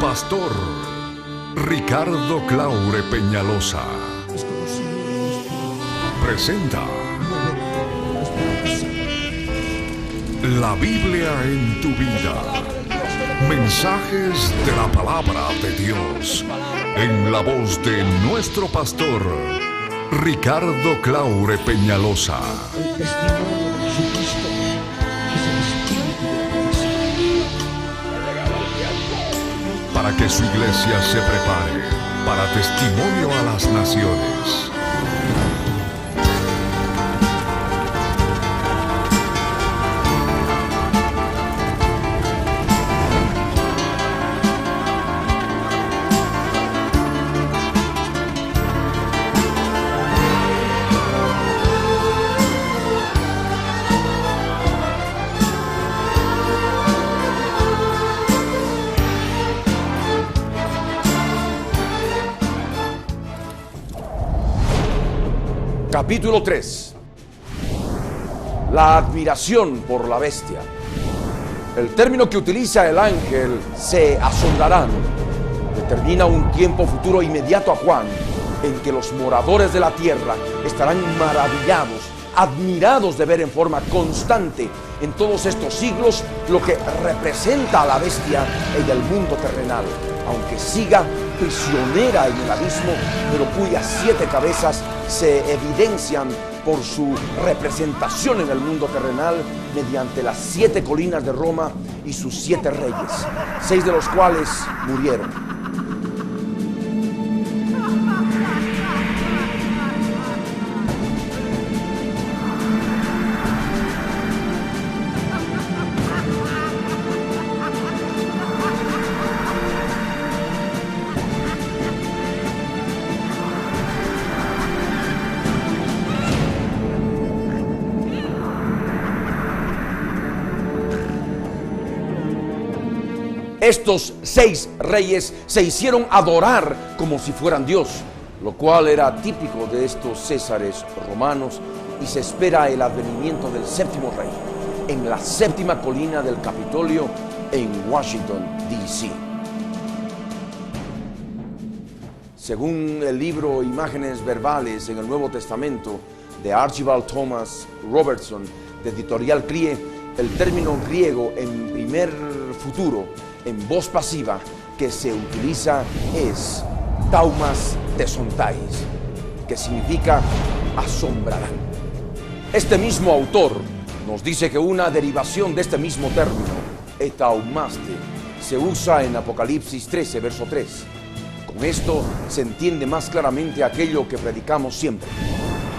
pastor Ricardo Claure Peñalosa presenta La Biblia en tu vida. Mensajes de la palabra de Dios en la voz de nuestro pastor Ricardo Claure Peñalosa. El testimonio de Jesucristo es el espíritu de Jesús. Para que su iglesia se prepare para testimonio a las naciones. Capítulo 3. La admiración por la bestia. El término que utiliza el ángel, se asombrarán, determina un tiempo futuro inmediato a Juan, en que los moradores de la tierra estarán maravillados, admirados de ver en forma constante en todos estos siglos lo que representa a la bestia en el mundo terrenal, aunque siga prisionera en el abismo, pero cuyas 7 cabezas se evidencian por su representación en el mundo terrenal mediante las 7 colinas de Roma y sus 7 reyes, 6 de los cuales murieron. Estos 6 reyes se hicieron adorar como si fueran Dios, lo cual era típico de estos césares romanos, y se espera el advenimiento del 7º rey en la 7ª colina del Capitolio en Washington, D.C. Según el libro Imágenes Verbales en el Nuevo Testamento de Archibald Thomas Robertson, de Editorial CRIE, el término griego en primer futuro en voz pasiva que se utiliza es taumas tesontais, que significa asombrarán. Este mismo autor nos dice que una derivación de este mismo término, etaumaste, se usa en Apocalipsis 13, verso 3. Con esto se entiende más claramente aquello que predicamos siempre.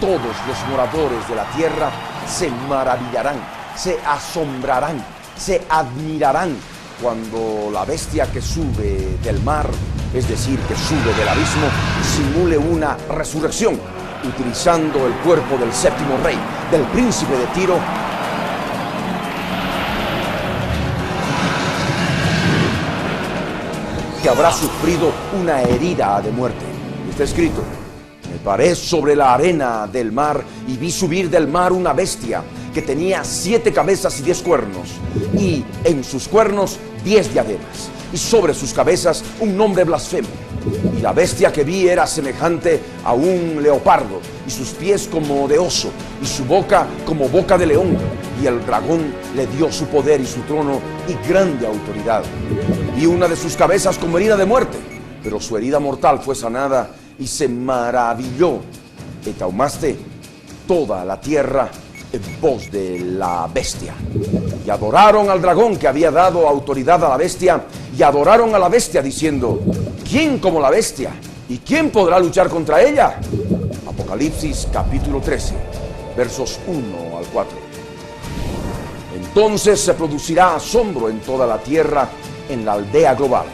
Todos los moradores de la tierra se maravillarán, se asombrarán, se admirarán cuando la bestia que sube del mar, es decir, que sube del abismo, simule una resurrección, utilizando el cuerpo del 7º rey, del príncipe de Tiro, que habrá sufrido una herida de muerte. Está escrito: me paré sobre la arena del mar y vi subir del mar una bestia que tenía 7 cabezas y 10 cuernos, y en sus cuernos 10 diademas, y sobre sus cabezas un nombre blasfemo. Y la bestia que vi era semejante a un leopardo, y sus pies como de oso, y su boca como boca de león. Y el dragón le dio su poder y su trono y grande autoridad. Y una de sus cabezas como herida de muerte, pero su herida mortal fue sanada, y se maravilló etaumaste toda la tierra en pos de la bestia. Y adoraron al dragón que había dado autoridad a la bestia, y adoraron a la bestia diciendo: ¿quién como la bestia? ¿Y quién podrá luchar contra ella? Apocalipsis capítulo 13, versos 1 al 4. Entonces se producirá asombro en toda la tierra, en la aldea global.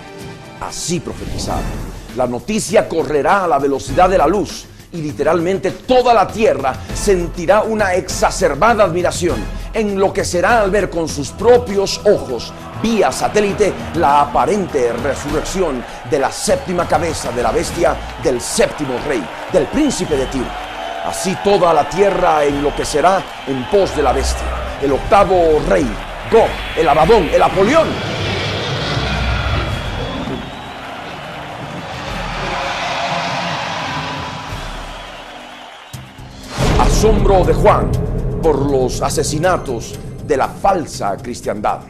Así profetizaba. La noticia correrá a la velocidad de la luz, y literalmente toda la tierra sentirá una exacerbada admiración, enloquecerá al ver con sus propios ojos, vía satélite, la aparente resurrección de la 7ª cabeza de la bestia, del 7º rey, del príncipe de Tiro. Así toda la tierra enloquecerá en pos de la bestia, el 8º rey, Gog, el Abadón, el Apolión. asombro de Juan por los asesinatos de la falsa cristiandad.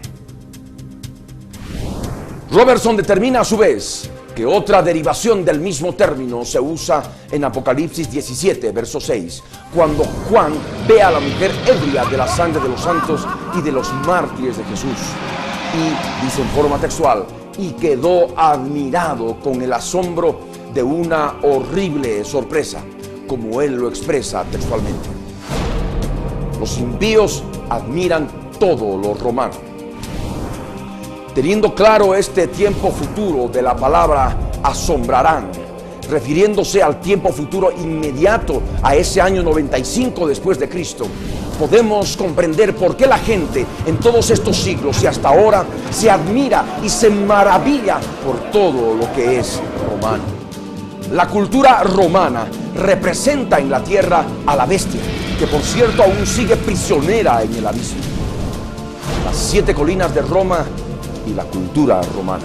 Robertson determina a su vez que otra derivación del mismo término se usa en Apocalipsis 17, verso 6, cuando Juan ve a la mujer ebria de la sangre de los santos y de los mártires de Jesús. Y dice en forma textual, y quedó admirado con el asombro de una horrible sorpresa, como él lo expresa textualmente. Los impíos admiran todo lo romano. Teniendo claro este tiempo futuro de la palabra asombrarán, refiriéndose al tiempo futuro inmediato a ese año 95 después de Cristo, podemos comprender por qué la gente en todos estos siglos y hasta ahora se admira y se maravilla por todo lo que es romano. La cultura romana representa en la tierra a la bestia, que por cierto aún sigue prisionera en el abismo. Las 7 colinas de Roma y la cultura romana.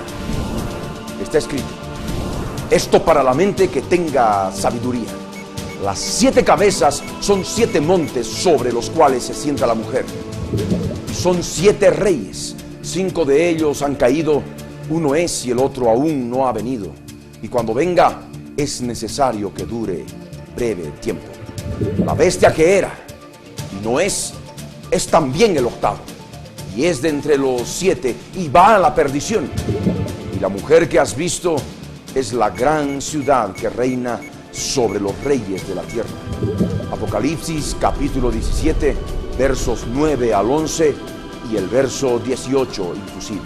Está escrito: esto para la mente que tenga sabiduría. Las 7 cabezas son 7 montes sobre los cuales se sienta la mujer. Son 7 reyes. 5 de ellos han caído, uno es y el otro aún no ha venido. Y cuando venga es necesario que dure breve tiempo. La bestia que era y no es también el octavo. Y es de entre los 7 y va a la perdición. Y la mujer que has visto es la gran ciudad que reina sobre los reyes de la tierra. Apocalipsis capítulo 17, versos 9 al 11 y el verso 18 inclusive.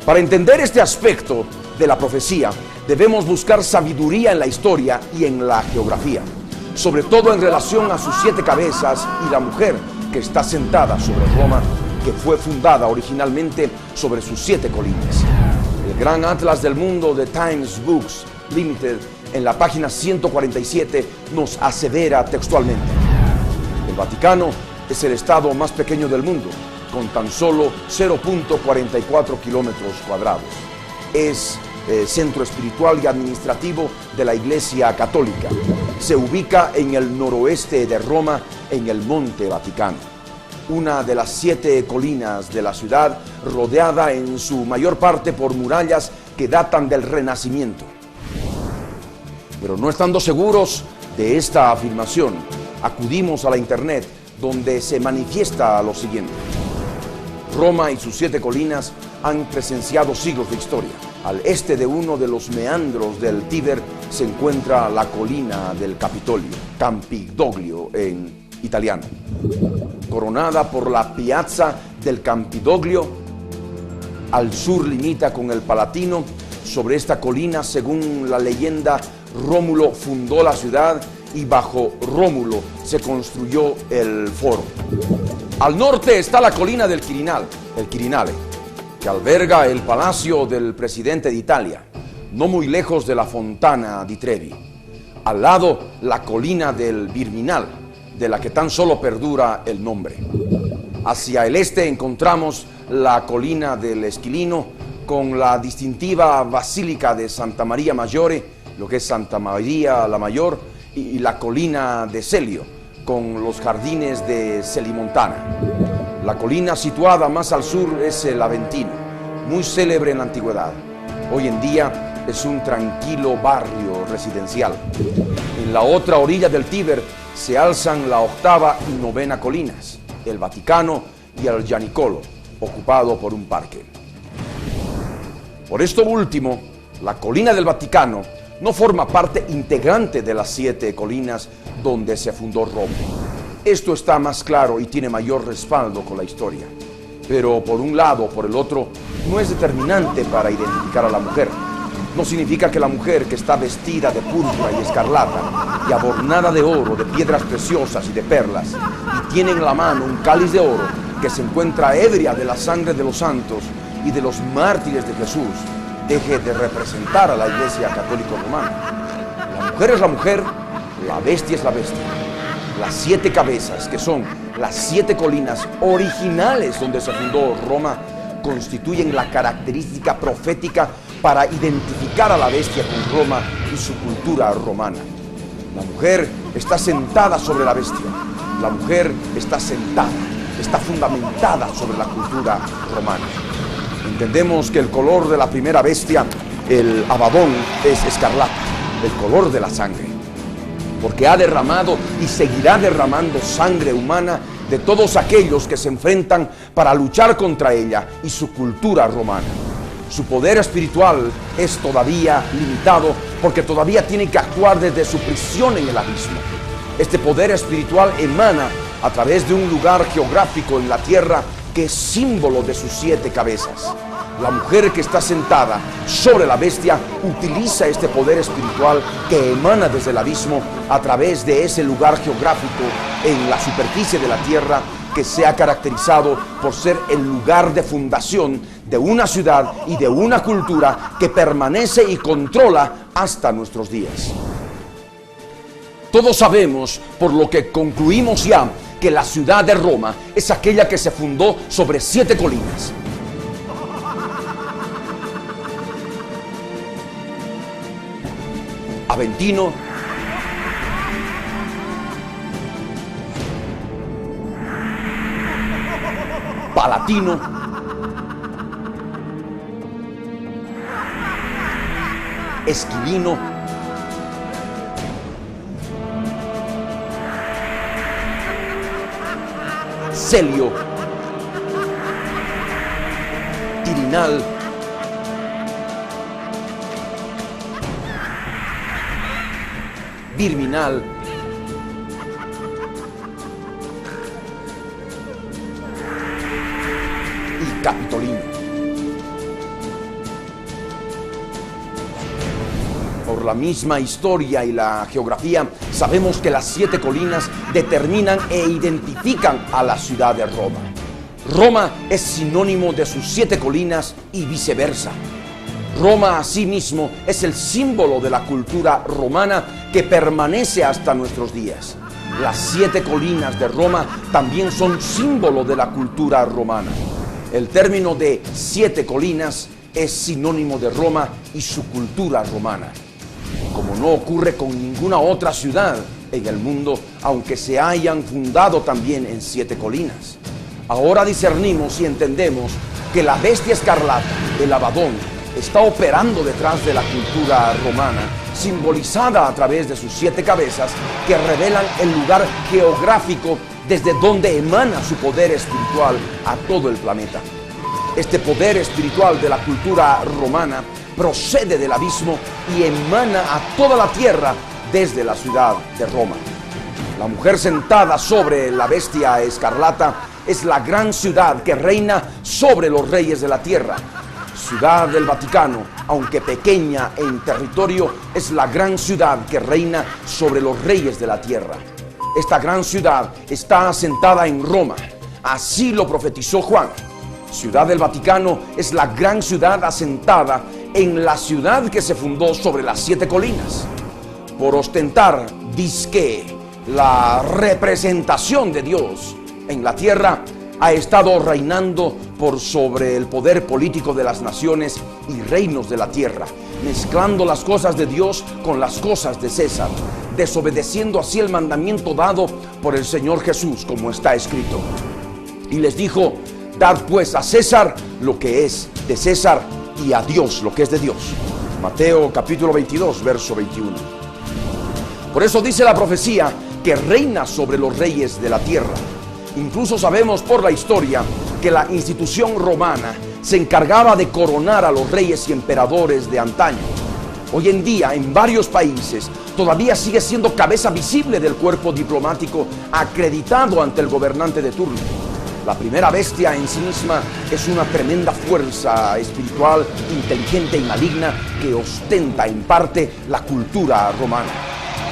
Para entender este aspecto de la profecía, debemos buscar sabiduría en la historia y en la geografía, sobre todo en relación a sus 7 cabezas y la mujer que está sentada sobre Roma, que fue fundada originalmente sobre sus 7 colinas. El gran atlas del mundo de Times Books Limited, en la página 147, nos asevera textualmente: el Vaticano es el estado más pequeño del mundo, con tan solo 0.44 kilómetros cuadrados. Es centro espiritual y administrativo de la Iglesia Católica. Se ubica en el noroeste de Roma, en el Monte Vaticano, una de las 7 colinas de la ciudad, rodeada en su mayor parte por murallas que datan del Renacimiento. Pero no estando seguros de esta afirmación, acudimos a la internet, donde se manifiesta lo siguiente: Roma y sus 7 colinas han presenciado siglos de historia. Al este de uno de los meandros del Tíber se encuentra la colina del Capitolio, Campidoglio en italiano, coronada por la Piazza del Campidoglio. Al sur limita con el Palatino. Sobre esta colina, según la leyenda, Rómulo fundó la ciudad y bajo Rómulo se construyó el foro. Al norte está la colina del Quirinal, el Quirinale, que alberga el palacio del presidente de Italia, no muy lejos de la Fontana di Trevi. Al lado, la colina del Virminal, de la que tan solo perdura el nombre. Hacia el este encontramos la colina del Esquilino, con la distintiva Basílica de Santa María Maggiore, lo que es Santa María la Mayor, y la colina de Celio, con los jardines de Celimontana. La colina situada más al sur es el Aventino, muy célebre en la antigüedad. Hoy en día es un tranquilo barrio residencial. En la otra orilla del Tíber se alzan la 8ª y 9ª colinas, el Vaticano y el Gianicolo, ocupado por un parque. Por esto último, la colina del Vaticano no forma parte integrante de las 7 colinas donde se fundó Roma. Esto está más claro y tiene mayor respaldo con la historia. Pero por un lado o por el otro, no es determinante para identificar a la mujer. No significa que la mujer que está vestida de púrpura y escarlata y adornada de oro, de piedras preciosas y de perlas, y tiene en la mano un cáliz de oro, que se encuentra ebria de la sangre de los santos y de los mártires de Jesús, deje de representar a la Iglesia Católica Romana. La mujer es la mujer, la bestia es la bestia. Las 7 cabezas, que son las 7 colinas originales donde se fundó Roma, constituyen la característica profética para identificar a la bestia con Roma y su cultura romana. La mujer está sentada sobre la bestia. La mujer está sentada, está fundamentada sobre la cultura romana. Entendemos que el color de la primera bestia, el Abadón, es escarlata, el color de la sangre, porque ha derramado y seguirá derramando sangre humana de todos aquellos que se enfrentan para luchar contra ella y su cultura romana. Su poder espiritual es todavía limitado porque todavía tiene que actuar desde su prisión en el abismo. Este poder espiritual emana a través de un lugar geográfico en la tierra que es símbolo de sus 7 cabezas. La mujer que está sentada sobre la bestia utiliza este poder espiritual que emana desde el abismo a través de ese lugar geográfico en la superficie de la tierra que se ha caracterizado por ser el lugar de fundación de una ciudad y de una cultura que permanece y controla hasta nuestros días. Todos sabemos, por lo que concluimos ya, que la ciudad de Roma es aquella que se fundó sobre 7 colinas. Aventino, Palatino, Esquilino, Celio, Tirinal, Virminal, y Capitolino. Por la misma historia y la geografía, sabemos que las 7 colinas determinan e identifican a la ciudad de Roma. Roma es sinónimo de sus 7 colinas y viceversa. Roma asimismo es el símbolo de la cultura romana que permanece hasta nuestros días. Las 7 colinas de Roma también son símbolo de la cultura romana. El término de 7 colinas es sinónimo de Roma y su cultura romana. Como no ocurre con ninguna otra ciudad en el mundo, aunque se hayan fundado también en 7 colinas. Ahora discernimos y entendemos que la bestia escarlata, el Abadón, está operando detrás de la cultura romana, simbolizada a través de sus 7 cabezas que revelan el lugar geográfico desde donde emana su poder espiritual a todo el planeta. Este poder espiritual de la cultura romana procede del abismo y emana a toda la tierra desde la ciudad de Roma. La mujer sentada sobre la bestia escarlata es la gran ciudad que reina sobre los reyes de la tierra. Ciudad del Vaticano, aunque pequeña en territorio, es la gran ciudad que reina sobre los reyes de la tierra. Esta gran ciudad está asentada en Roma. Así lo profetizó Juan. Ciudad del Vaticano es la gran ciudad asentada en la ciudad que se fundó sobre las 7 colinas. Por ostentar, dizque, la representación de Dios en la tierra, ha estado reinando por sobre el poder político de las naciones y reinos de la tierra, mezclando las cosas de Dios con las cosas de César, desobedeciendo así el mandamiento dado por el Señor Jesús, como está escrito. Y les dijo: dad pues a César lo que es de César y a Dios lo que es de Dios. Mateo capítulo 22, verso 21. Por eso dice la profecía que reina sobre los reyes de la tierra. Incluso sabemos por la historia que la institución romana se encargaba de coronar a los reyes y emperadores de antaño. Hoy en día, en varios países, todavía sigue siendo cabeza visible del cuerpo diplomático acreditado ante el gobernante de turno. La primera bestia en sí misma es una tremenda fuerza espiritual, inteligente y maligna que ostenta en parte la cultura romana.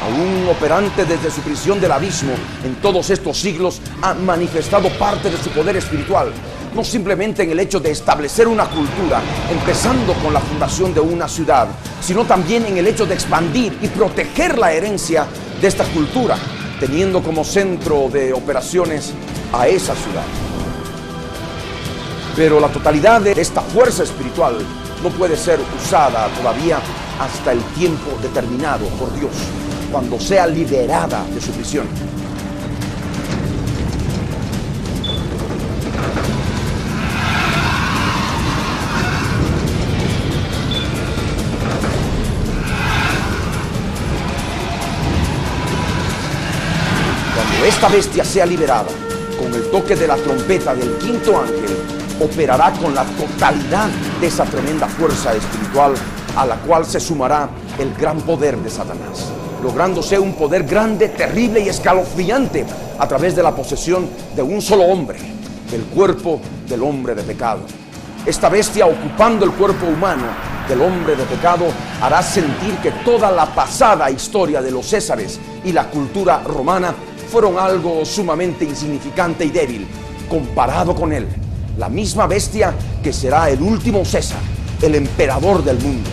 Aún operante desde su prisión del abismo en todos estos siglos, ha manifestado parte de su poder espiritual, no simplemente en el hecho de establecer una cultura, empezando con la fundación de una ciudad, sino también en el hecho de expandir y proteger la herencia de esta cultura, teniendo como centro de operaciones a esa ciudad. Pero la totalidad de esta fuerza espiritual no puede ser usada todavía hasta el tiempo determinado por Dios. cuando sea liberada de su prisión. Cuando esta bestia sea liberada, con el toque de la trompeta del quinto ángel, operará con la totalidad de esa tremenda fuerza espiritual a la cual se sumará el gran poder de Satanás, lográndose un poder grande, terrible y escalofriante a través de la posesión de un solo hombre, el cuerpo del hombre de pecado. Esta bestia, ocupando el cuerpo humano del hombre de pecado, hará sentir que toda la pasada historia de los Césares y la cultura romana fueron algo sumamente insignificante y débil comparado con él, la misma bestia que será el último César, el emperador del mundo.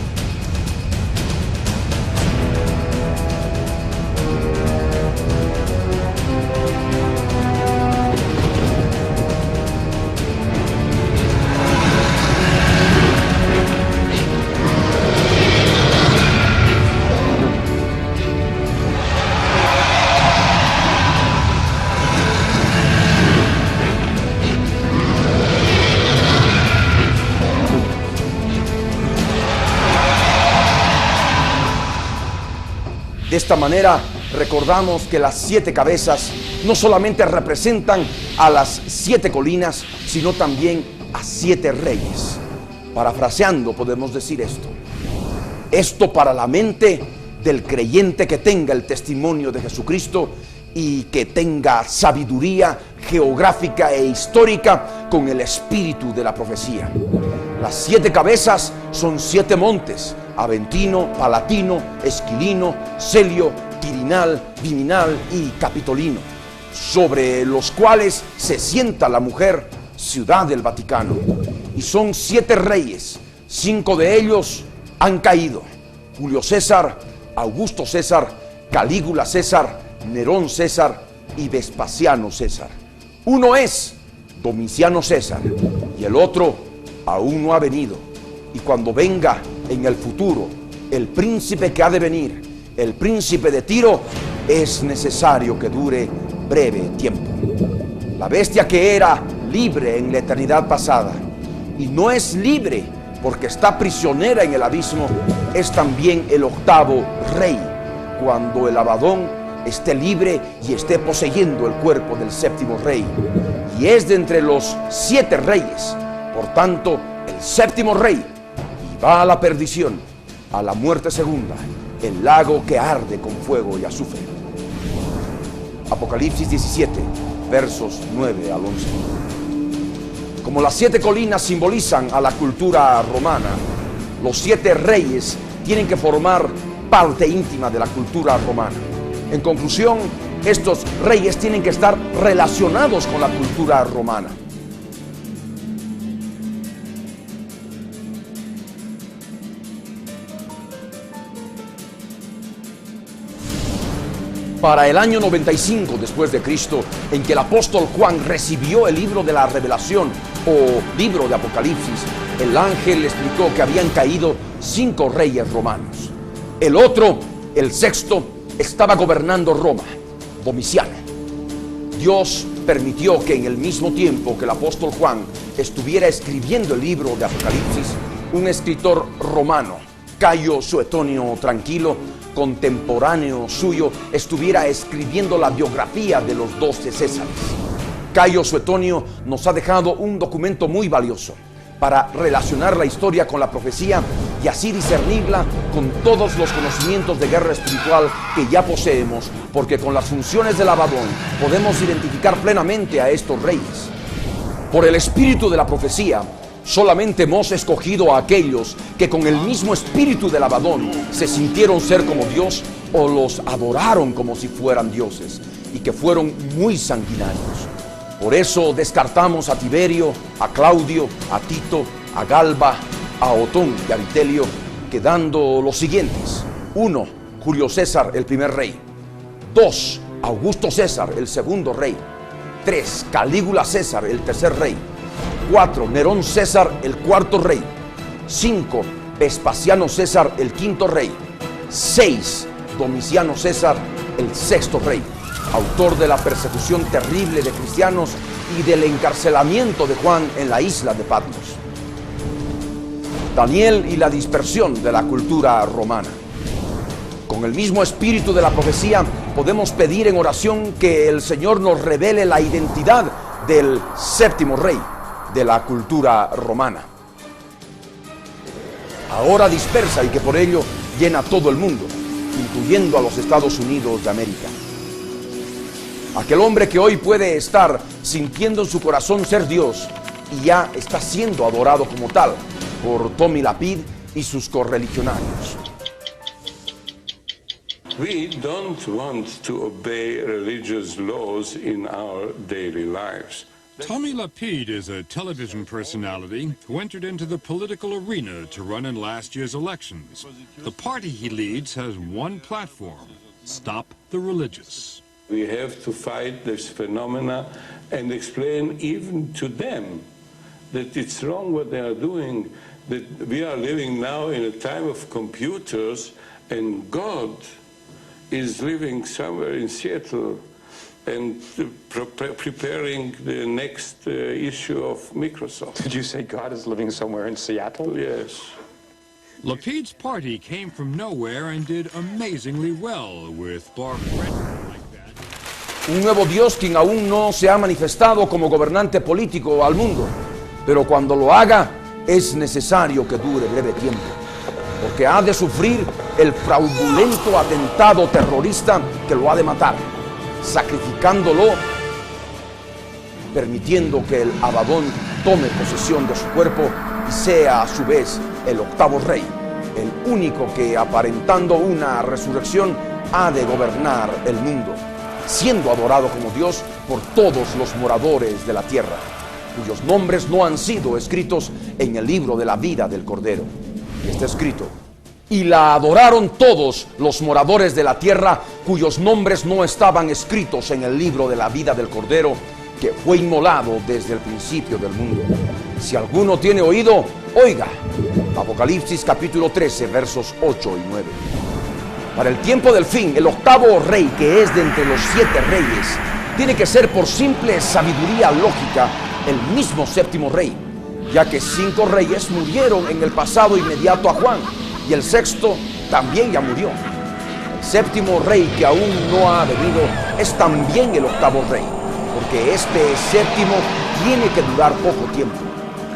De esta manera recordamos que las 7 cabezas no solamente representan a las 7 colinas, sino también a 7 reyes. Parafraseando podemos decir esto para la mente del creyente que tenga el testimonio de Jesucristo y que tenga sabiduría geográfica e histórica con el espíritu de la profecía. Las 7 cabezas son 7 montes: Aventino, Palatino, Esquilino, Celio, Quirinal, Viminal y Capitolino, sobre los cuales se sienta la mujer, ciudad del Vaticano. Y son 7 reyes, 5 de ellos han caído: Julio César, Augusto César, Calígula César, Nerón César y Vespasiano César. Uno es Domiciano César y el otro aún no ha venido. Y cuando venga en el futuro el príncipe que ha de venir, el príncipe de Tiro, es necesario que dure breve tiempo. La bestia que era libre en la eternidad pasada y no es libre porque está prisionera en el abismo, es también el 8º rey, cuando el Abadón esté libre y esté poseyendo el cuerpo del 7º rey, y es de entre los 7 reyes. Por tanto, el 7º rey va a la perdición, a la muerte segunda, el lago que arde con fuego y azufre. Apocalipsis 17, versos 9 al 11. Como las 7 colinas simbolizan a la cultura romana, los 7 reyes tienen que formar parte íntima de la cultura romana. En conclusión, estos reyes tienen que estar relacionados con la cultura romana. Para el año 95 después de Cristo, en que el apóstol Juan recibió el libro de la Revelación o libro de Apocalipsis, el ángel le explicó que habían caído 5 reyes romanos. El otro, el 6º, estaba gobernando Roma, Domiciano. Dios permitió que en el mismo tiempo que el apóstol Juan estuviera escribiendo el libro de Apocalipsis, un escritor romano, Cayo Suetonio Tranquilo, contemporáneo suyo, estuviera escribiendo la biografía de los 12 Césares. Cayo Suetonio nos ha dejado un documento muy valioso para relacionar la historia con la profecía y así discernirla con todos los conocimientos de guerra espiritual que ya poseemos, porque con las funciones del Abadón podemos identificar plenamente a estos reyes. Por el espíritu de la profecía, solamente hemos escogido a aquellos que con el mismo espíritu del Abadón se sintieron ser como Dios o los adoraron como si fueran dioses y que fueron muy sanguinarios. Por eso descartamos a Tiberio, a Claudio, a Tito, a Galba, a Otón y a Vitelio, quedando los siguientes: 1. Julio César, el primer rey; 2. Augusto César, el segundo rey; 3. Calígula César, el tercer rey; 4. Nerón César, el cuarto rey; 5. Vespasiano César, el quinto rey; 6. Domiciano César, el sexto rey, autor de la persecución terrible de cristianos y del encarcelamiento de Juan en la isla de Patmos. Daniel y la dispersión de la cultura romana. Con el mismo espíritu de la profecía, podemos pedir en oración que el Señor nos revele la identidad del séptimo rey de la cultura romana, ahora dispersa y que por ello llena todo el mundo, incluyendo a los Estados Unidos de América. Aquel hombre que hoy puede estar sintiendo en su corazón ser Dios y ya está siendo adorado como tal por Tommy Lapid y sus correligionarios. We don't want to obey religious laws in our daily lives. Tommy Lapid is a television personality who entered into the political arena to run in last year's elections. The party he leads has one platform: stop the religious. We have to fight this phenomena and explain even to them that it's wrong what they are doing, that we are living now in a time of computers and God is living somewhere in Seattle and preparing the next issue of Microsoft. Did you say God is living somewhere in Seattle? Yes. Lapid's party came from nowhere and did amazingly well with Barbara like that. Un nuevo Dios quien aún no se ha manifestado como gobernante político al mundo, pero cuando lo haga es necesario que dure breve tiempo, porque ha de sufrir el fraudulento atentado terrorista que lo ha de matar, sacrificándolo, permitiendo que el Abadón tome posesión de su cuerpo y sea a su vez el octavo rey, el único que aparentando una resurrección ha de gobernar el mundo, siendo adorado como Dios por todos los moradores de la tierra, cuyos nombres no han sido escritos en el libro de la vida del Cordero. Y está escrito: y la adoraron todos los moradores de la tierra, cuyos nombres no estaban escritos en el libro de la vida del Cordero, que fue inmolado desde el principio del mundo. Si alguno tiene oído, oiga. Apocalipsis capítulo 13, versos 8 y 9. Para el tiempo del fin, el octavo rey, que es de entre los 7 reyes, tiene que ser por simple sabiduría lógica el mismo séptimo rey, ya que 5 reyes murieron en el pasado inmediato a Juan, y el sexto también ya murió. El séptimo rey, que aún no ha venido, es también el octavo rey, porque este séptimo tiene que durar poco tiempo.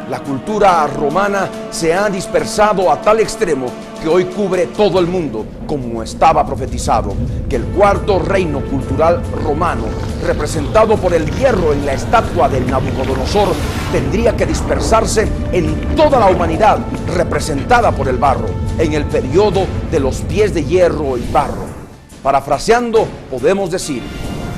La cultura romana se ha dispersado a tal extremo que hoy cubre todo el mundo, como estaba profetizado, que el cuarto reino cultural romano, representado por el hierro en la estatua de Nabucodonosor, tendría que dispersarse en toda la humanidad, representada por el barro, en el periodo de los pies de hierro y barro. Parafraseando, podemos decir: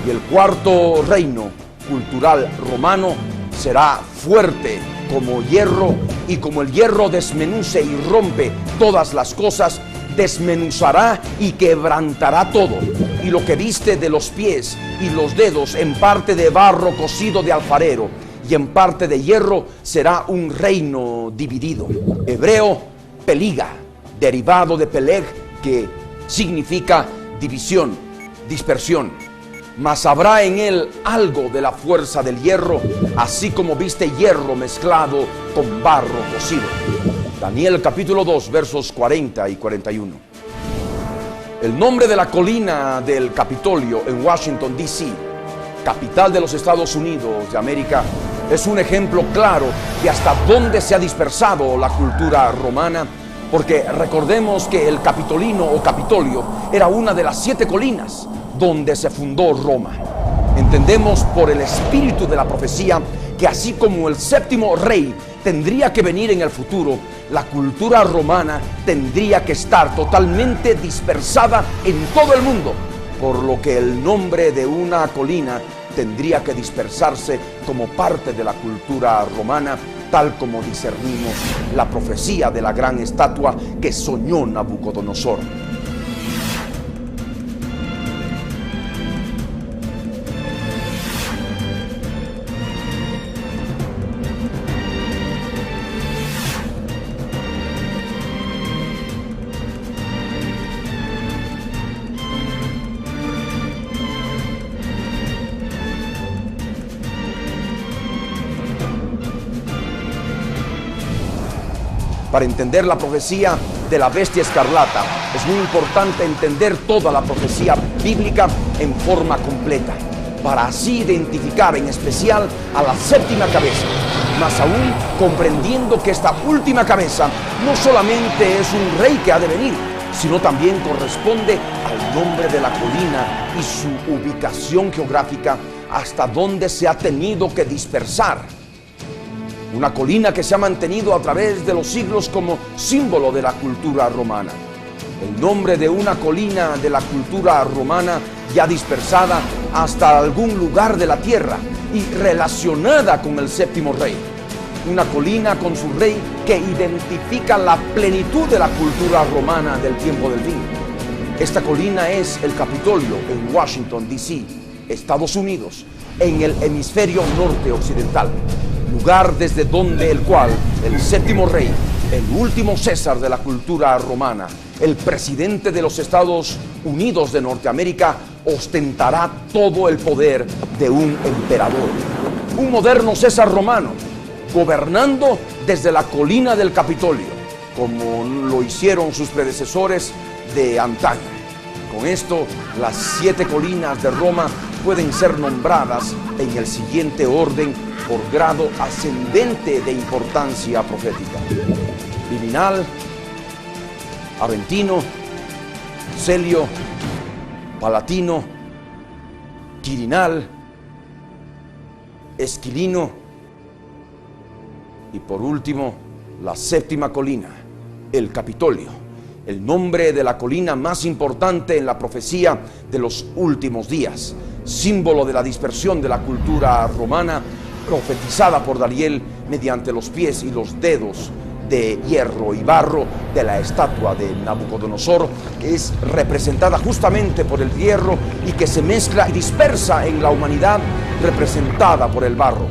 y el cuarto reino cultural romano será fuerte como hierro, y como el hierro desmenuce y rompe todas las cosas, desmenuzará y quebrantará todo, y lo que viste de los pies y los dedos en parte de barro cocido de alfarero y en parte de hierro, será un reino dividido. Hebreo, peliga, derivado de peleg, que significa división, dispersión. Mas habrá en él algo de la fuerza del hierro, así como viste hierro mezclado con barro cocido. Daniel capítulo 2, versos 40 y 41. El nombre de la colina del Capitolio en Washington, D.C., capital de los Estados Unidos de América, es un ejemplo claro de hasta dónde se ha dispersado la cultura romana, porque recordemos que el Capitolino o Capitolio era una de las 7 colinas donde se fundó Roma. Entendemos por el espíritu de la profecía que así como el séptimo rey tendría que venir en el futuro, la cultura romana tendría que estar totalmente dispersada en todo el mundo, por lo que el nombre de una colina tendría que dispersarse como parte de la cultura romana, tal como discernimos la profecía de la gran estatua que soñó Nabucodonosor. Para entender la profecía de la bestia escarlata, es muy importante entender toda la profecía bíblica en forma completa, para así identificar en especial a la séptima cabeza, más aún comprendiendo que esta última cabeza no solamente es un rey que ha de venir, sino también corresponde al nombre de la colina y su ubicación geográfica hasta donde se ha tenido que dispersar. Una colina que se ha mantenido a través de los siglos como símbolo de la cultura romana. El nombre de una colina de la cultura romana ya dispersada hasta algún lugar de la tierra y relacionada con el séptimo rey. Una colina con su rey que identifica la plenitud de la cultura romana del tiempo del fin. Esta colina es el Capitolio en Washington, D.C., Estados Unidos, en el hemisferio norte occidental, lugar desde donde el cual el séptimo rey, el último César de la cultura romana, el presidente de los Estados Unidos de Norteamérica, ostentará todo el poder de un emperador, un moderno César romano, gobernando desde la colina del Capitolio, como lo hicieron sus predecesores de antaño. Con esto, las 7 colinas de Roma pueden ser nombradas en el siguiente orden por grado ascendente de importancia profética: Viminal, Aventino, Celio, Palatino, Quirinal, Esquilino y por último la séptima colina, el Capitolio, el nombre de la colina más importante en la profecía de los últimos días, símbolo de la dispersión de la cultura romana profetizada por Daniel mediante los pies y los dedos de hierro y barro de la estatua de Nabucodonosor, que es representada justamente por el hierro y que se mezcla y dispersa en la humanidad representada por el barro.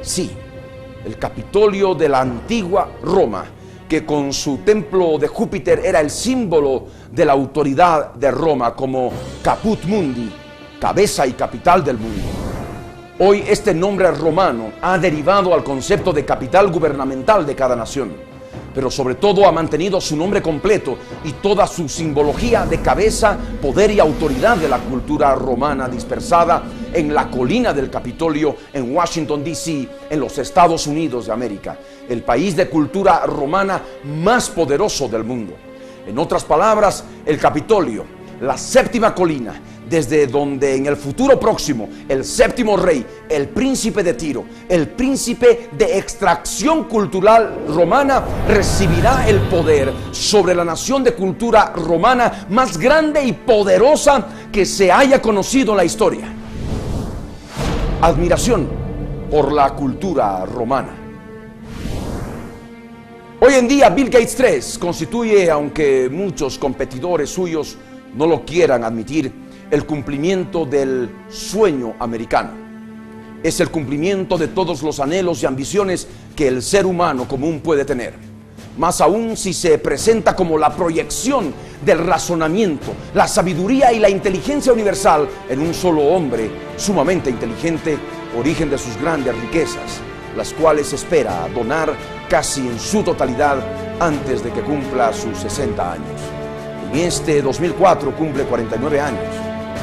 Sí, el Capitolio de la antigua Roma, que con su templo de Júpiter era el símbolo de la autoridad de Roma como Caput Mundi, cabeza y capital del mundo. Hoy este nombre romano ha derivado al concepto de capital gubernamental de cada nación, pero sobre todo ha mantenido su nombre completo y toda su simbología de cabeza, poder y autoridad de la cultura romana dispersada en la colina del Capitolio en Washington, D.C., en los Estados Unidos de América, el país de cultura romana más poderoso del mundo. En otras palabras, el Capitolio, la séptima colina, desde donde en el futuro próximo el séptimo rey, el príncipe de Tiro, el príncipe de extracción cultural romana, recibirá el poder sobre la nación de cultura romana más grande y poderosa que se haya conocido en la historia. Admiración por la cultura romana. Hoy en día Bill Gates III constituye, aunque muchos competidores suyos no lo quieran admitir, el cumplimiento del sueño americano. Es el cumplimiento de todos los anhelos y ambiciones que el ser humano común puede tener. Más aún si se presenta como la proyección del razonamiento, la sabiduría y la inteligencia universal en un solo hombre sumamente inteligente, origen de sus grandes riquezas, las cuales espera donar casi en su totalidad antes de que cumpla sus 60 años. En este 2004 cumple 49 años,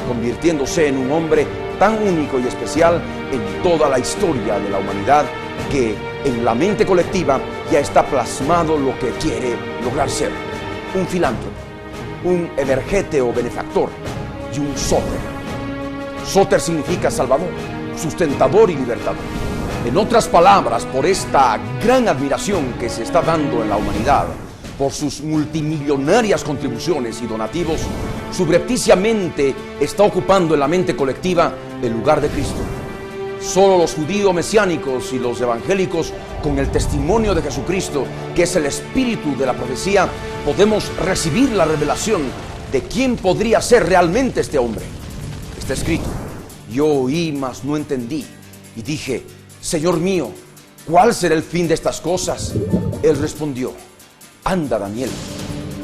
convirtiéndose en un hombre tan único y especial en toda la historia de la humanidad que en la mente colectiva ya está plasmado lo que quiere lograr ser: un filántropo, un emergete o benefactor y un sóter. Sóter significa salvador, sustentador y libertador. En otras palabras, por esta gran admiración que se está dando en la humanidad, por sus multimillonarias contribuciones y donativos, subrepticiamente está ocupando en la mente colectiva el lugar de Cristo. Solo los judíos mesiánicos y los evangélicos, con el testimonio de Jesucristo, que es el espíritu de la profecía, podemos recibir la revelación de quién podría ser realmente este hombre. Está escrito: yo oí, mas no entendí, y dije: Señor mío, ¿cuál será el fin de estas cosas? Él respondió: anda, Daniel,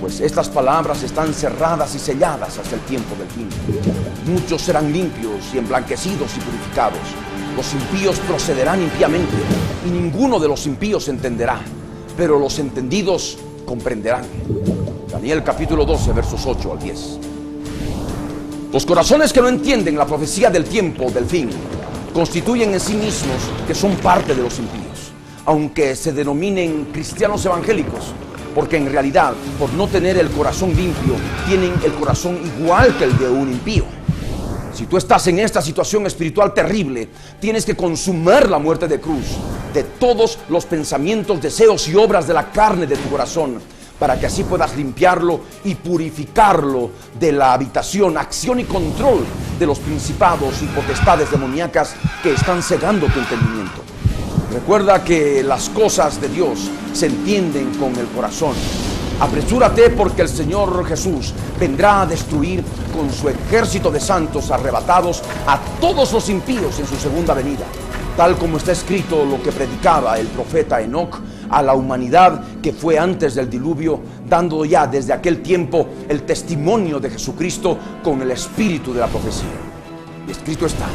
pues estas palabras están cerradas y selladas hasta el tiempo del fin. Muchos serán limpios y emblanquecidos y purificados. Los impíos procederán impíamente, y ninguno de los impíos entenderá, pero los entendidos comprenderán. Daniel capítulo 12, versos 8 al 10. Los corazones que no entienden la profecía del tiempo del fin constituyen en sí mismos que son parte de los impíos, aunque se denominen cristianos evangélicos, porque en realidad, por no tener el corazón limpio, tienen el corazón igual que el de un impío. Si tú estás en esta situación espiritual terrible, tienes que consumar la muerte de cruz de todos los pensamientos, deseos y obras de la carne de tu corazón, para que así puedas limpiarlo y purificarlo de la habitación, acción y control de los principados y potestades demoníacas que están cegando tu entendimiento. Recuerda que las cosas de Dios se entienden con el corazón. Apresúrate, porque el Señor Jesús vendrá a destruir con su ejército de santos arrebatados a todos los impíos en su segunda venida, tal como está escrito lo que predicaba el profeta Enoc a la humanidad que fue antes del diluvio, dando ya desde aquel tiempo el testimonio de Jesucristo con el espíritu de la profecía. Y escrito está: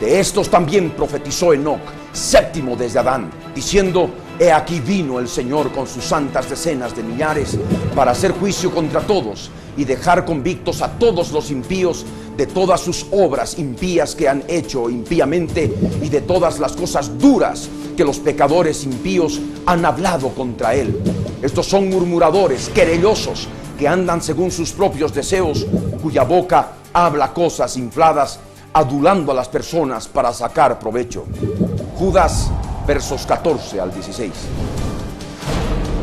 de estos también profetizó Enoc, séptimo desde Adán, diciendo: he aquí vino el Señor con sus santas decenas de millares para hacer juicio contra todos y dejar convictos a todos los impíos de todas sus obras impías que han hecho impíamente, y de todas las cosas duras que los pecadores impíos han hablado contra él. Estos son murmuradores, querellosos, que andan según sus propios deseos, cuya boca habla cosas infladas, adulando a las personas para sacar provecho. Judas, versos 14 al 16.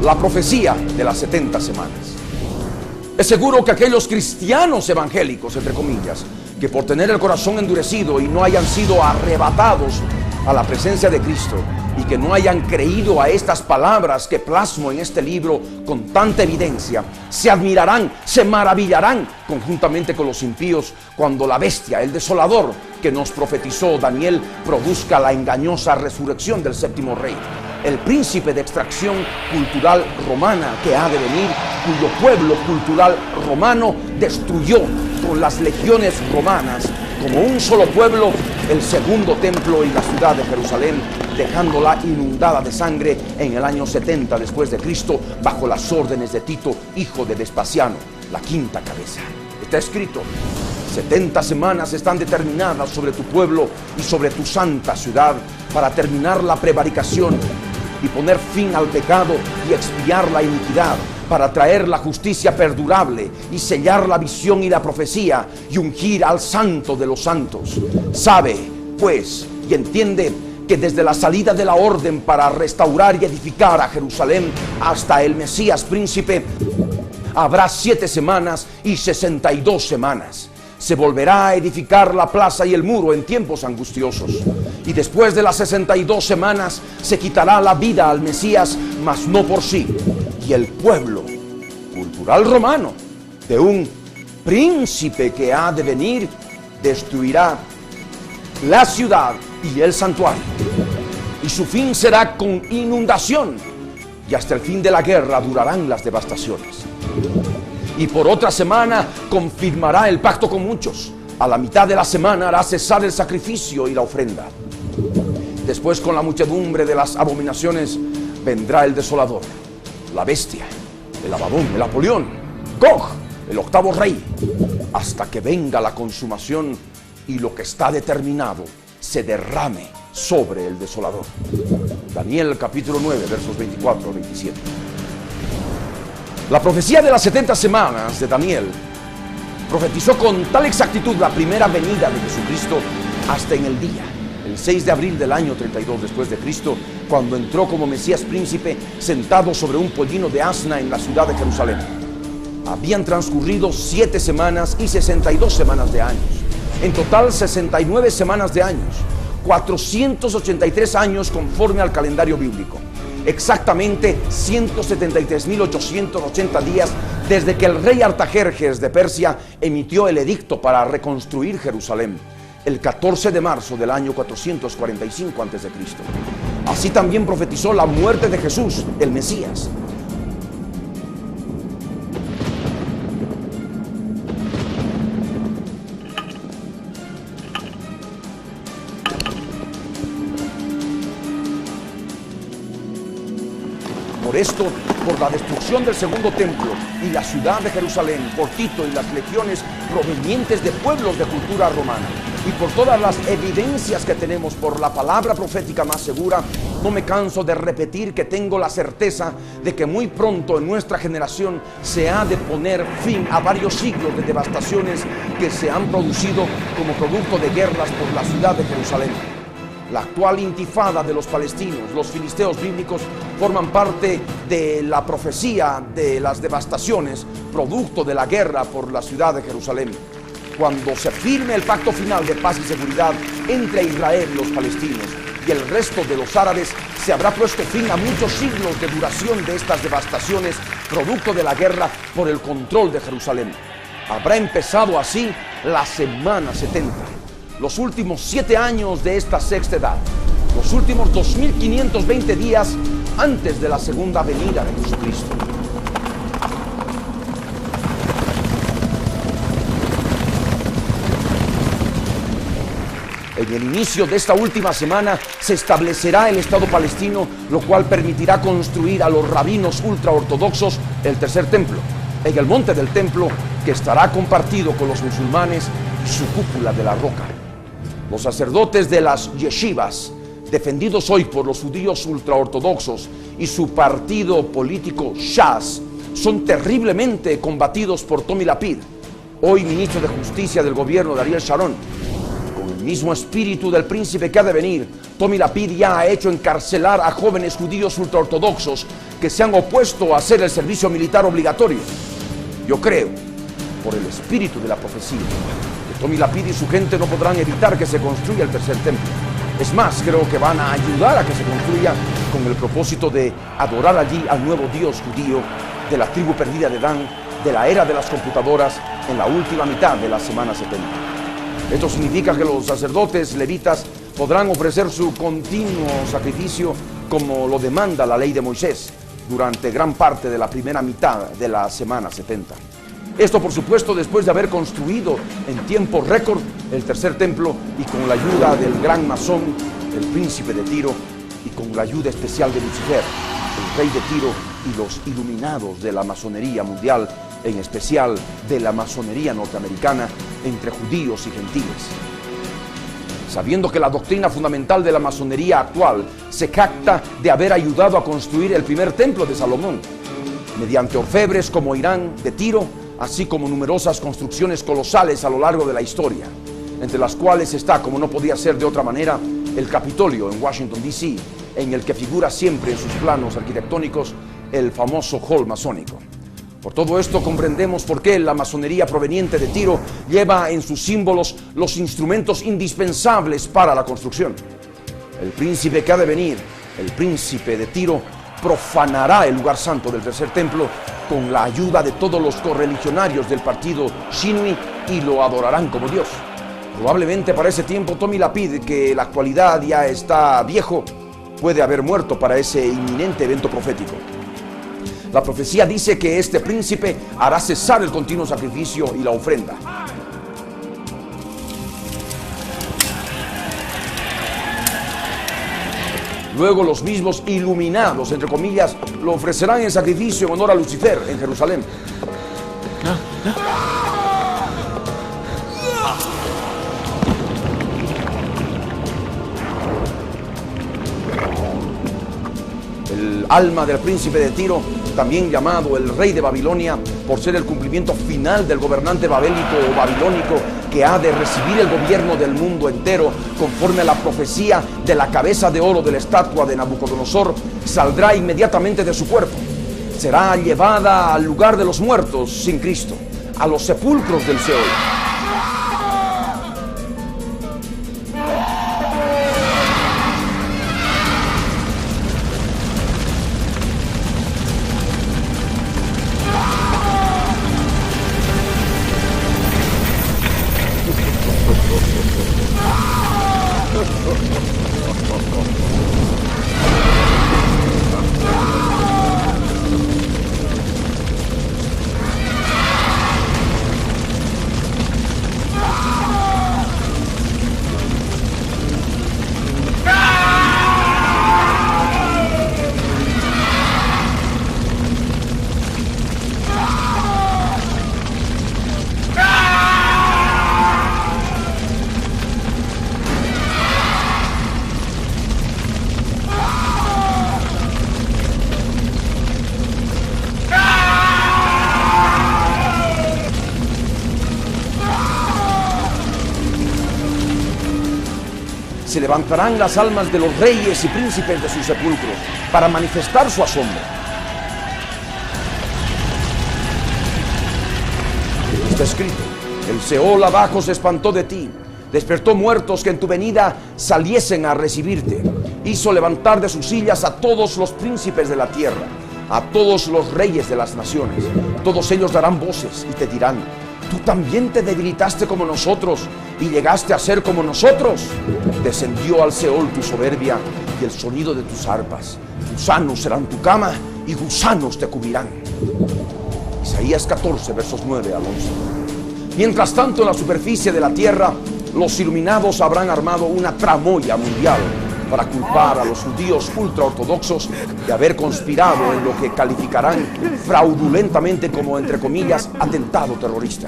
La profecía de las 70 semanas. Es seguro que aquellos cristianos evangélicos, entre comillas, que por tener el corazón endurecido y no hayan sido arrebatados a la presencia de Cristo, y que no hayan creído a estas palabras que plasmo en este libro con tanta evidencia, se admirarán, se maravillarán conjuntamente con los impíos cuando la bestia, el desolador que nos profetizó Daniel, produzca la engañosa resurrección del séptimo rey, el príncipe de extracción cultural romana que ha de venir, cuyo pueblo cultural romano destruyó con las legiones romanas como un solo pueblo el segundo templo y la ciudad de Jerusalén, dejándola inundada de sangre en el año 70 después de Cristo, bajo las órdenes de Tito, hijo de Vespasiano, la quinta cabeza. Está escrito: 70 semanas están determinadas sobre tu pueblo y sobre tu santa ciudad, para terminar la prevaricación y poner fin al pecado y expiar la iniquidad, para traer la justicia perdurable y sellar la visión y la profecía y ungir al santo de los santos. Sabe, pues, y entiende que desde la salida de la orden para restaurar y edificar a Jerusalén hasta el Mesías príncipe, habrá 7 semanas y 62 semanas. Se volverá a edificar la plaza y el muro en tiempos angustiosos. Y después de las 62 semanas se quitará la vida al Mesías, mas no por sí. Y el pueblo cultural romano de un príncipe que ha de venir destruirá la ciudad y el santuario. Y su fin será con inundación. Y hasta el fin de la guerra durarán las devastaciones. Y por otra semana confirmará el pacto con muchos. A la mitad de la semana hará cesar el sacrificio y la ofrenda. Después, con la muchedumbre de las abominaciones, vendrá el desolador, la bestia, el Abadón, el Apolión, Gog, el octavo rey, hasta que venga la consumación y lo que está determinado se derrame sobre el desolador. Daniel capítulo 9, versos 24 al 27. La profecía de las 70 semanas de Daniel profetizó con tal exactitud la primera venida de Jesucristo hasta en el día, el 6 de abril del año 32 después de Cristo, cuando entró como Mesías príncipe sentado sobre un pollino de asna en la ciudad de Jerusalén. Habían transcurrido 7 semanas y 62 semanas de años, en total 69 semanas de años, 483 años conforme al calendario bíblico. Exactamente 173.880 días desde que el rey Artajerjes de Persia emitió el edicto para reconstruir Jerusalén, el 14 de marzo del año 445 a.C. Así también profetizó la muerte de Jesús, el Mesías. Por esto, por la destrucción del segundo templo y la ciudad de Jerusalén, por Tito y las legiones provenientes de pueblos de cultura romana, y por todas las evidencias que tenemos, por la palabra profética más segura, no me canso de repetir que tengo la certeza de que muy pronto en nuestra generación se ha de poner fin a varios siglos de devastaciones que se han producido como producto de guerras por la ciudad de Jerusalén. La actual intifada de los palestinos, los filisteos bíblicos, forman parte de la profecía de las devastaciones producto de la guerra por la ciudad de Jerusalén. Cuando se firme el pacto final de paz y seguridad entre Israel y los palestinos y el resto de los árabes, se habrá puesto fin a muchos siglos de duración de estas devastaciones producto de la guerra por el control de Jerusalén. Habrá empezado así la semana 70. Los últimos 7 años de esta sexta edad, los últimos 2520 días antes de la segunda venida de Jesucristo. En el inicio de esta última semana se establecerá el Estado palestino, lo cual permitirá construir a los rabinos ultraortodoxos el tercer templo, en el monte del templo que estará compartido con los musulmanes y su cúpula de la roca. Los sacerdotes de las yeshivas, defendidos hoy por los judíos ultraortodoxos y su partido político Shas, son terriblemente combatidos por Tommy Lapid, hoy ministro de Justicia del gobierno de Ariel Sharon. Con el mismo espíritu del príncipe que ha de venir, Tommy Lapid ya ha hecho encarcelar a jóvenes judíos ultraortodoxos que se han opuesto a hacer el servicio militar obligatorio. Yo creo, por el espíritu de la profecía, que Tommy Lapid y su gente no podrán evitar que se construya el tercer templo. Es más, creo que van a ayudar a que se construya con el propósito de adorar allí al nuevo Dios judío de la tribu perdida de Dan, de la era de las computadoras, en la última mitad de la semana 70. Esto significa que los sacerdotes levitas podrán ofrecer su continuo sacrificio como lo demanda la ley de Moisés durante gran parte de la primera mitad de la semana 70. Esto, por supuesto, después de haber construido en tiempo récord el tercer templo y con la ayuda del gran masón, el príncipe de Tiro, y con la ayuda especial de Lucifer, el rey de Tiro, y los iluminados de la masonería mundial, en especial de la masonería norteamericana, entre judíos y gentiles. Sabiendo que la doctrina fundamental de la masonería actual se jacta de haber ayudado a construir el primer templo de Salomón, mediante orfebres como Irán de Tiro, así como numerosas construcciones colosales a lo largo de la historia, entre las cuales está, como no podía ser de otra manera, el Capitolio en Washington, D.C., en el que figura siempre en sus planos arquitectónicos el famoso hall masónico. Por todo esto comprendemos por qué la masonería proveniente de Tiro lleva en sus símbolos los instrumentos indispensables para la construcción. El príncipe que ha de venir, el príncipe de Tiro, profanará el lugar santo del tercer templo con la ayuda de todos los correligionarios del partido Shinui y lo adorarán como Dios. Probablemente para ese tiempo Tommy Lapid, que en la actualidad ya está viejo, puede haber muerto para ese inminente evento profético. La profecía dice que este príncipe hará cesar el continuo sacrificio y la ofrenda. Luego los mismos iluminados, entre comillas, lo ofrecerán en sacrificio en honor a Lucifer en Jerusalén. El alma del príncipe de Tiro, también llamado el rey de Babilonia, por ser el cumplimiento final del gobernante babélico o babilónico que ha de recibir el gobierno del mundo entero, conforme a la profecía de la cabeza de oro de la estatua de Nabucodonosor, saldrá inmediatamente de su cuerpo. Será llevada al lugar de los muertos sin Cristo, a los sepulcros del Seol. se levantarán las almas de los reyes y príncipes de sus sepulcros para manifestar su asombro. Está escrito: el Seol abajo se espantó de ti, despertó muertos que en tu venida saliesen a recibirte, hizo levantar de sus sillas a todos los príncipes de la tierra, a todos los reyes de las naciones. Todos ellos darán voces y te dirán: tú también te debilitaste como nosotros y llegaste a ser como nosotros. Descendió al Seol tu soberbia y el sonido de tus arpas. Gusanos serán tu cama y gusanos te cubrirán. Isaías 14, versos 9 al 11. Mientras tanto, en la superficie de la tierra, los iluminados habrán armado una tramoya mundial para culpar a los judíos ultraortodoxos de haber conspirado en lo que calificarán fraudulentamente como, entre comillas, atentado terrorista.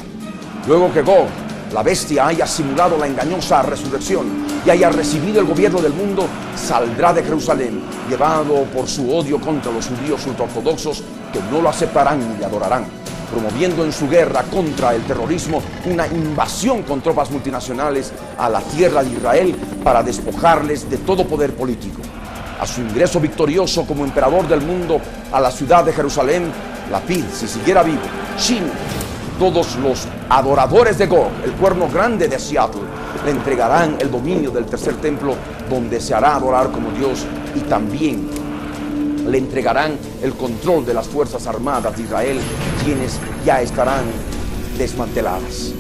Luego que Gog, la bestia, haya simulado la engañosa resurrección y haya recibido el gobierno del mundo, saldrá de Jerusalén, llevado por su odio contra los judíos ultraortodoxos que no lo aceptarán ni le adorarán, promoviendo en su guerra contra el terrorismo una invasión con tropas multinacionales a la tierra de Israel para despojarles de todo poder político. A su ingreso victorioso como emperador del mundo a la ciudad de Jerusalén, Lapid, si siguiera vivo, Shin, todos los adoradores de Gog, el cuerno grande de Seattle, le entregarán el dominio del tercer templo, donde se hará adorar como Dios, y también le entregarán el control de las fuerzas armadas de Israel, quienes ya estarán desmanteladas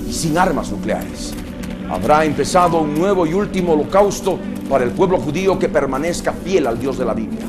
y sin armas nucleares. Habrá empezado un nuevo y último holocausto para el pueblo judío que permanezca fiel al Dios de la Biblia.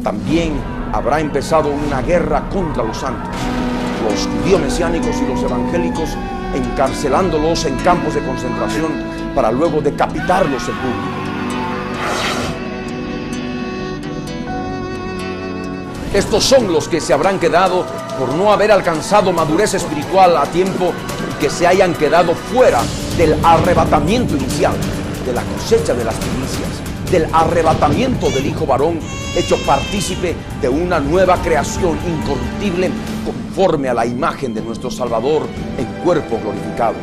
También habrá empezado una guerra contra los santos, los judíos mesiánicos y los evangélicos, encarcelándolos en campos de concentración para luego decapitarlos en público. Estos son los que se habrán quedado por no haber alcanzado madurez espiritual a tiempo y que se hayan quedado fuera del arrebatamiento inicial, de la cosecha de las primicias, del arrebatamiento del Hijo varón, hecho partícipe de una nueva creación incorruptible conforme a la imagen de nuestro Salvador en cuerpo glorificado.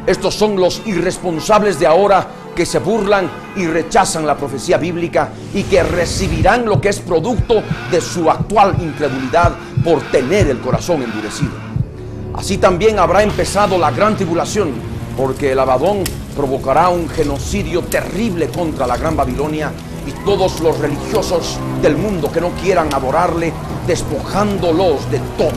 Estos son los irresponsables de ahora que se burlan y rechazan la profecía bíblica y que recibirán lo que es producto de su actual incredulidad por tener el corazón endurecido. Así también habrá empezado la gran tribulación, porque el Abadón provocará un genocidio terrible contra la Gran Babilonia y todos los religiosos del mundo que no quieran adorarle, despojándolos de todo,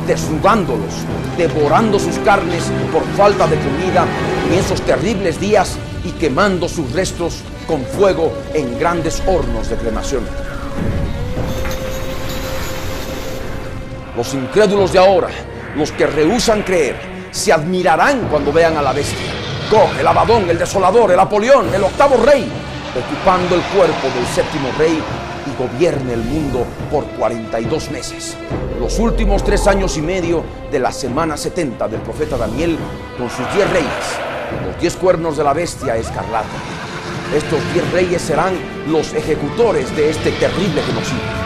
desnudándolos, devorando sus carnes por falta de comida en esos terribles días y quemando sus restos con fuego en grandes hornos de cremación. Los incrédulos de ahora, los que rehúsan creer, se admirarán cuando vean a la bestia, Gog, el Abadón, el desolador, el Apolión, el octavo rey, ocupando el cuerpo del séptimo rey, y gobierne el mundo por 42 meses, los últimos 3 años y medio de la semana 70 del profeta Daniel, con sus 10 reyes, los 10 cuernos de la bestia escarlata. Estos 10 reyes serán los ejecutores de este terrible genocidio.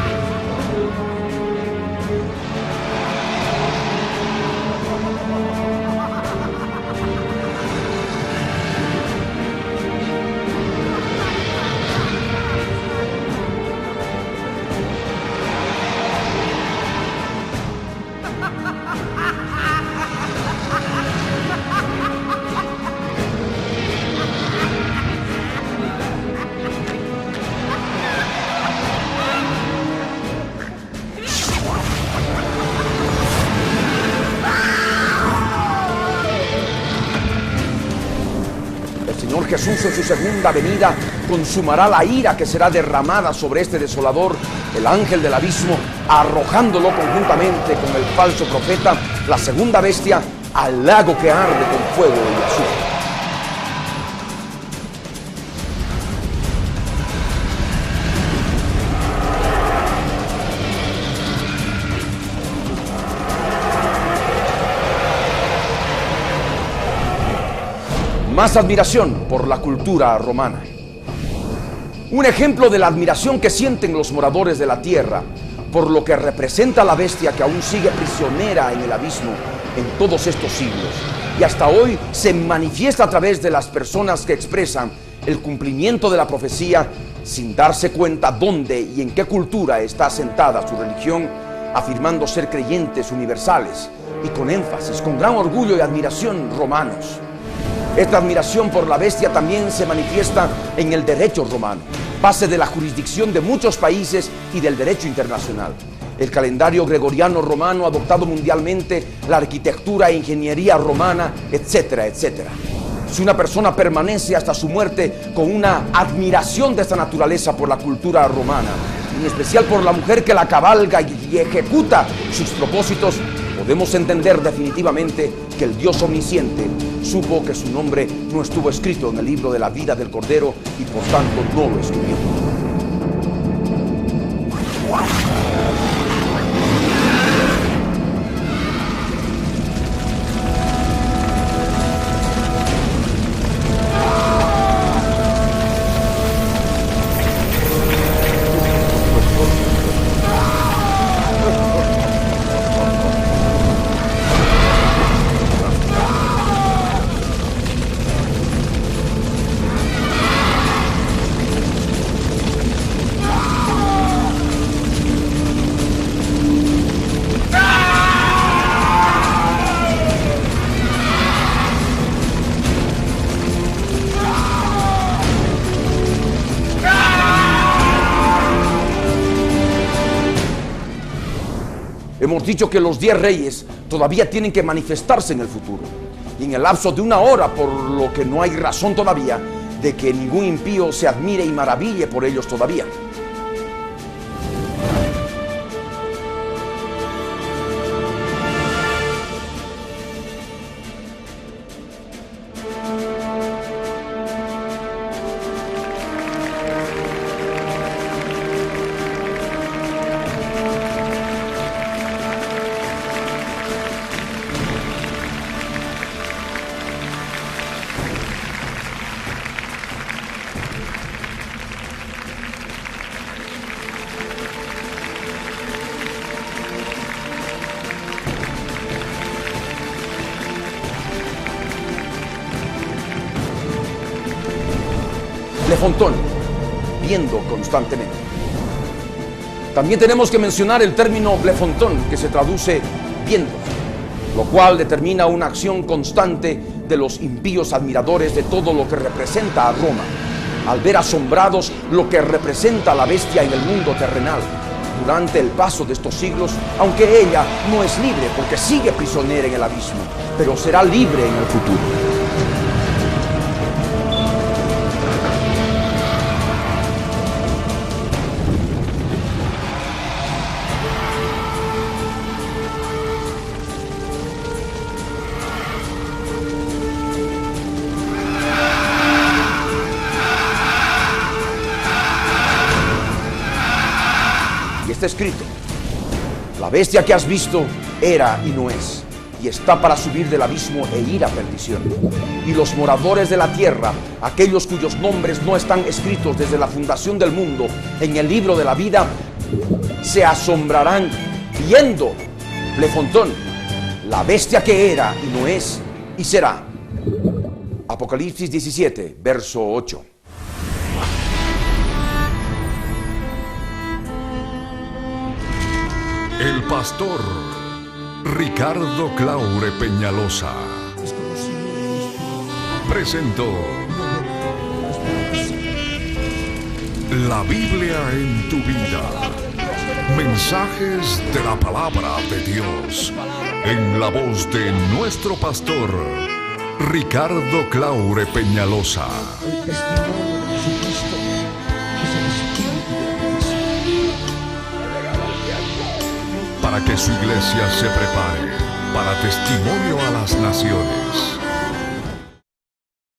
Jesús en su segunda venida consumará la ira que será derramada sobre este desolador, el ángel del abismo, arrojándolo conjuntamente con el falso profeta, la segunda bestia, al lago que arde con fuego y azufre. Más admiración por la cultura romana. Un ejemplo de la admiración que sienten los moradores de la tierra por lo que representa la bestia que aún sigue prisionera en el abismo en todos estos siglos y hasta hoy se manifiesta a través de las personas que expresan el cumplimiento de la profecía sin darse cuenta dónde y en qué cultura está asentada su religión, afirmando ser creyentes universales y con énfasis, con gran orgullo y admiración romanos. Esta admiración por la bestia también se manifiesta en el derecho romano, base de la jurisdicción de muchos países y del derecho internacional. El calendario gregoriano romano adoptado mundialmente, la arquitectura e ingeniería romana, etcétera, etcétera. Si una persona permanece hasta su muerte con una admiración de esta naturaleza por la cultura romana, en especial por la mujer que la cabalga y ejecuta sus propósitos, podemos entender definitivamente que el Dios omnisciente supo que su nombre no estuvo escrito en el libro de la vida del Cordero y por tanto no lo escribió. Hemos dicho que los 10 reyes todavía tienen que manifestarse en el futuro. Y en el lapso de una hora, por lo que no hay razón todavía de que ningún impío se admire y maraville por ellos todavía. Blefontón, viendo constantemente. También tenemos que mencionar el término blefontón, que se traduce viendo, lo cual determina una acción constante de los impíos admiradores de todo lo que representa a Roma, al ver asombrados lo que representa la bestia en el mundo terrenal. Durante el paso de estos siglos, aunque ella no es libre porque sigue prisionera en el abismo, pero será libre en el futuro. Está escrito: la bestia que has visto era y no es, y está para subir del abismo e ir a perdición. Y los moradores de la tierra, aquellos cuyos nombres no están escritos desde la fundación del mundo en el libro de la vida, se asombrarán viendo, blefontón, la bestia que era y no es y será. Apocalipsis 17, verso 8. El pastor Ricardo Claure Peñalosa presentó La Biblia en tu vida. Mensajes de la palabra de Dios en la voz de nuestro pastor Ricardo Claure Peñalosa. El testimonio de Jesucristo es el espíritu de la profecía. Para que su iglesia se prepare para testimonio a las naciones.